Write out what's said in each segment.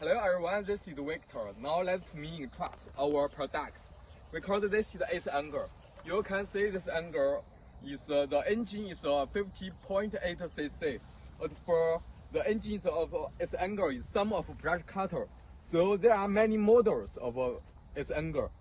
Hello everyone, this is Victor. Now let me introduce our products. We call this is Auger. You can see this Auger is the engine is 50.8 cc. But for the engines of its Auger is some of brush cutter. So there are many models of its Auger.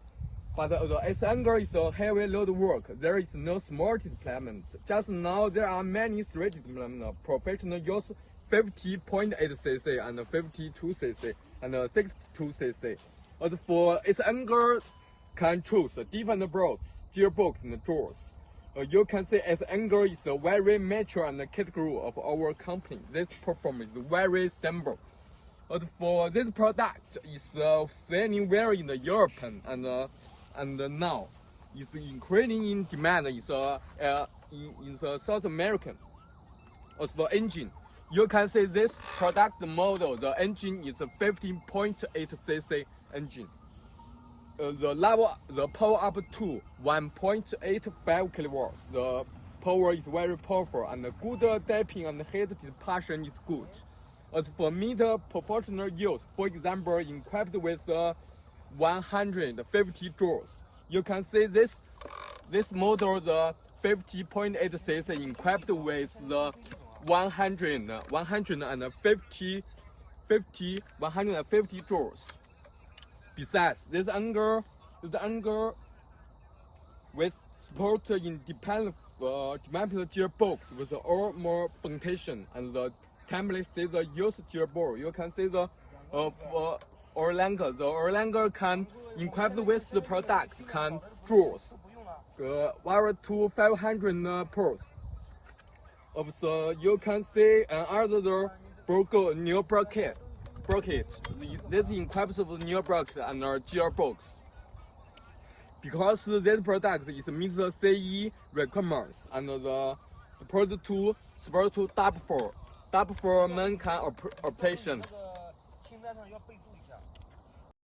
But the its Auger is a heavy load work. There is no small deployment. Just now there are many 3 deployment. Professional use 50.8 cc and 52 cc and 62 cc. But for its Auger can choose different blocks, gearbox and drawers. You can see its Auger is a very mature and category of our company. This performance is very stable. But for this product is selling well in the European and now is increasing in demand in the South American. As for engine, you can see this product model. The engine is a 15.8 cc engine. The power up to 1.85 kilowatts. The power is very powerful and the good damping and heat dissipation is good. As for meter proportional use, for example, equipped with 150 drawers. You can see this model, the 50.8 cc, equipped with the 150 drawers. Besides, this Auger with support independent gearbox with all more foundation and the template says the use gearbox. You can see the Auger. The Auger can equipped with the product can draws 1 to 500 pulse. Also, you can see another new bracket. This equips with new bracket and gearbox. Because this product is meets the CE requirements and the support to double for main can operation.